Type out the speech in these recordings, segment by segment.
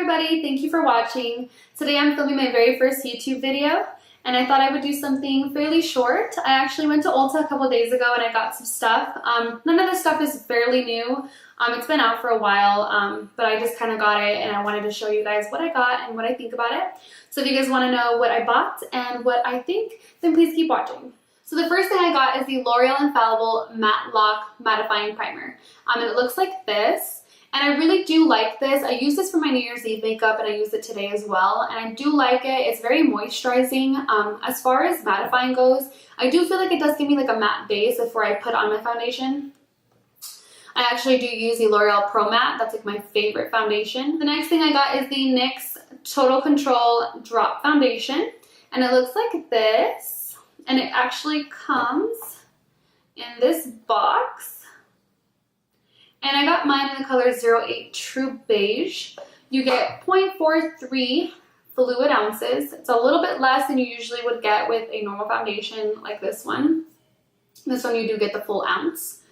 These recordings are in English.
everybody, thank you for watching. Today I'm filming my very first YouTube video and I thought I would do something fairly short. I actually went to Ulta a couple days ago and I got some stuff. None of this stuff is fairly new. It's been out for a while, but I just kind of got it and I wanted to show you guys what I got and what I think about it. So if you guys want to know what I bought and what I think, then please keep watching. So the first thing I got is the L'Oreal Infallible Matte Lock Mattifying Primer. And it looks like this. And I really do like this. I use this for my New Year's Eve makeup and I used it today as well. And I do like it. It's very moisturizing. As far as mattifying goes, I do feel like it does give me like a matte base before I put on my foundation. I actually do use the L'Oreal Pro Matte. That's like my favorite foundation. The next thing I got is the NYX Total Control Drop Foundation. And it looks like this. And it actually comes in this box. And I got mine in the color 08 True Beige. You get 0.43 fluid ounces. It's a little bit less than you usually would get with a normal foundation like this one. This one you do get the full ounce.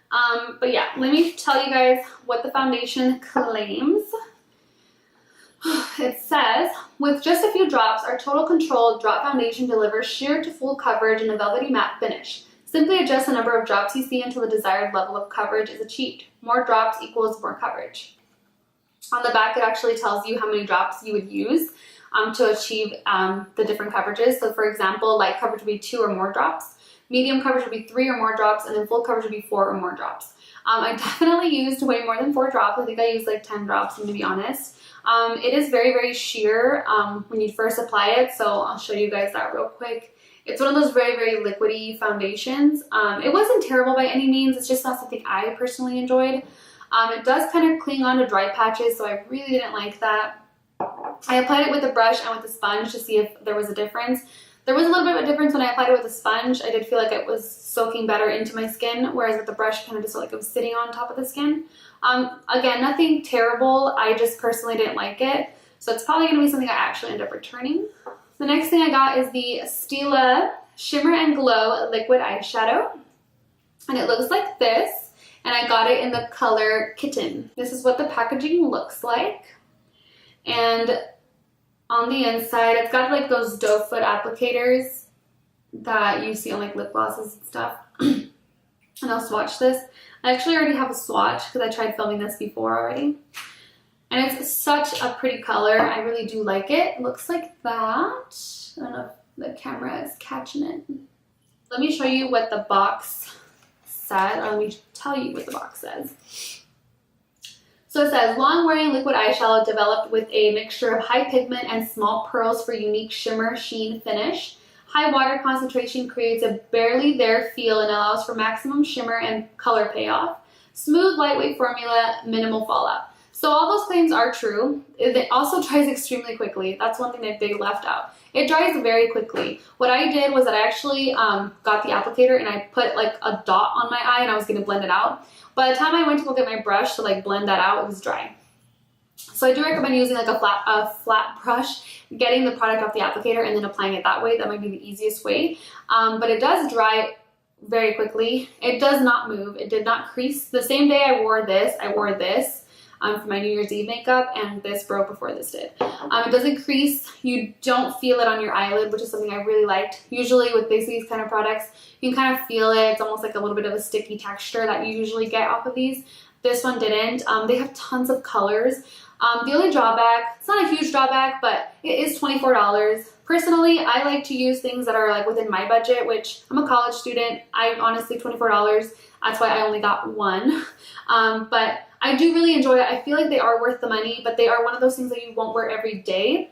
But yeah, let me tell you guys what the foundation claims. It says, with just a few drops, our Total Control Drop Foundation delivers sheer to full coverage and a velvety matte finish. Simply adjust the number of drops you see until the desired level of coverage is achieved. More drops equals more coverage. On the back, it actually tells you how many drops you would use to achieve the different coverages. So for example, light coverage would be 2 or more drops, medium coverage would be 3 or more drops, and then full coverage would be 4 or more drops. I definitely used way more than 4 drops. I think I used like 10 drops, to be honest. It is very, very sheer when you first apply it, so I'll show you guys that real quick. It's one of those very, very liquidy foundations. It wasn't terrible by any means. It's just not something I personally enjoyed. It does kind of cling on to dry patches, so I really didn't like that. I applied it with a brush and with a sponge to see if there was a difference. There was a little bit of a difference when I applied it with a sponge. I did feel like it was soaking better into my skin, whereas with the brush, kind of just felt like it was sitting on top of the skin. Again, nothing terrible. I just personally didn't like it. So it's probably going to be something I actually end up returning. The next thing I got is the Stila Shimmer and Glow Liquid Eyeshadow. And it looks like this. And I got it in the color Kitten. This is what the packaging looks like. And on the inside, it's got like those doe foot applicators that you see on like lip glosses and stuff. And I'll swatch this. I actually already have a swatch because I tried filming this before already. And it's such a pretty color. I really do like it. It looks like that. I don't know if the camera is catching it. Let me show you what the box said. Let me tell you what the box says. So it says, long-wearing liquid eyeshadow developed with a mixture of high pigment and small pearls for unique shimmer sheen finish. High water concentration creates a barely there feel and allows for maximum shimmer and color payoff. Smooth, lightweight formula, minimal fallout. So all those claims are true. It also dries extremely quickly. That's one thing that they left out. It dries very quickly. What I did was that I actually got the applicator and I put like a dot on my eye and I was going to blend it out. By the time I went to go get my brush to like blend that out, it was dry. So I do recommend using like a flat brush, getting the product off the applicator and then applying it that way. That might be the easiest way. But it does dry very quickly. It does not move. It did not crease. The same day I wore this for my New Year's Eve makeup, and this broke before this did. It doesn't crease. You don't feel it on your eyelid, which is something I really liked. Usually with these kind of products, you can kind of feel it. It's almost like a little bit of a sticky texture that you usually get off of these. This one didn't. They have tons of colors. The only drawback, it's not a huge drawback, but it is $24. Personally, I like to use things that are like within my budget, which I'm a college student. I honestly, $24, that's why I only got one. But I do really enjoy it. I feel like they are worth the money, but they are one of those things that you won't wear every day.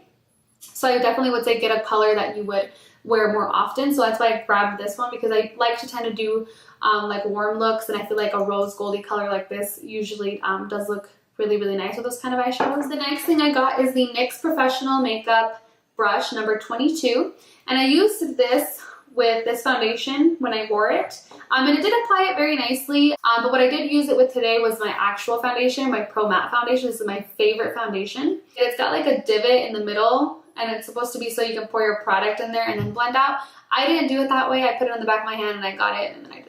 So I definitely would say get a color that you would wear more often. So that's why I grabbed this one, because I like to tend to do like warm looks, and I feel like a rose goldy color like this usually does look really, really nice with those kind of eyeshadows. The next thing I got is the NYX Professional Makeup Brush number 22. And I used this with this foundation when I wore it. And it did apply it very nicely. But what I did use it with today was my actual foundation, my Pro Matte foundation. This is my favorite foundation. It's got like a divot in the middle, and it's supposed to be so you can pour your product in there and then blend out. I didn't do it that way. I put it on the back of my hand and I got it, and then I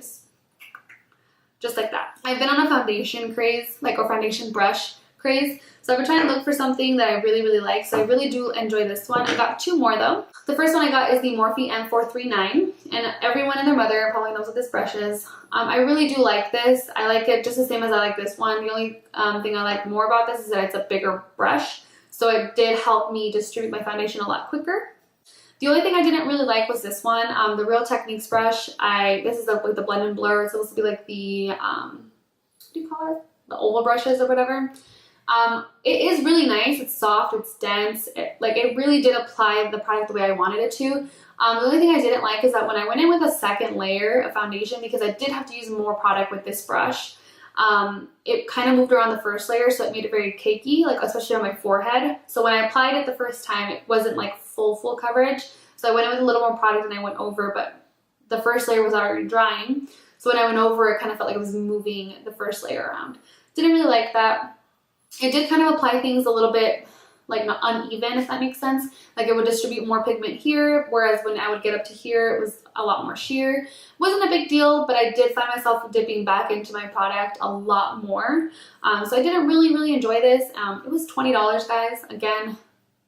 just like that. I've been on a foundation craze, like a foundation brush craze. So I've been trying to look for something that I really, really like. So I really do enjoy this one. I got 2 more though. The first one I got is the Morphe M439, and everyone and their mother probably knows what this brush is. I really do like this. I like it just the same as I like this one. The only thing I like more about this is that it's a bigger brush. So it did help me distribute my foundation a lot quicker. The only thing I didn't really like was this one, the Real Techniques brush. This is like the blend and blur. It's supposed to be like the, what do you call it? The oval brushes or whatever. It is really nice. It's soft. It's dense. It really did apply the product the way I wanted it to. The only thing I didn't like is that when I went in with a second layer of foundation, because I did have to use more product with this brush, it kind of moved around the first layer, so it made it very cakey, like especially on my forehead. So when I applied it the first time, it wasn't like full coverage. So I went in with a little more product and I went over, but the first layer was already drying. So when I went over, it kind of felt like it was moving the first layer around. Didn't really like that. It did kind of apply things a little bit like not uneven, if that makes sense. Like it would distribute more pigment here, whereas when I would get up to here, it was a lot more sheer. Wasn't a big deal, but I did find myself dipping back into my product a lot more. So I didn't really enjoy this. It was $20, guys. Again,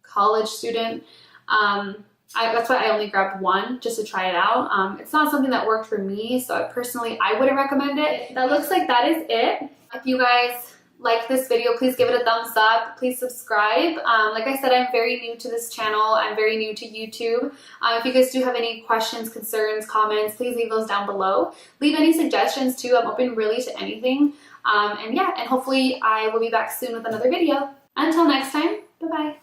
college student. That's why I only grabbed one just to try it out. It's not something that worked for me, so I wouldn't recommend it. That looks like that is it. If you guys like this video, please give it a thumbs up. Please subscribe. Like I said, I'm very new to this channel. I'm very new to YouTube. If you guys do have any questions, concerns, comments, please leave those down below. Leave any suggestions too. I'm open really to anything. And hopefully I will be back soon with another video. Until next time, bye-bye.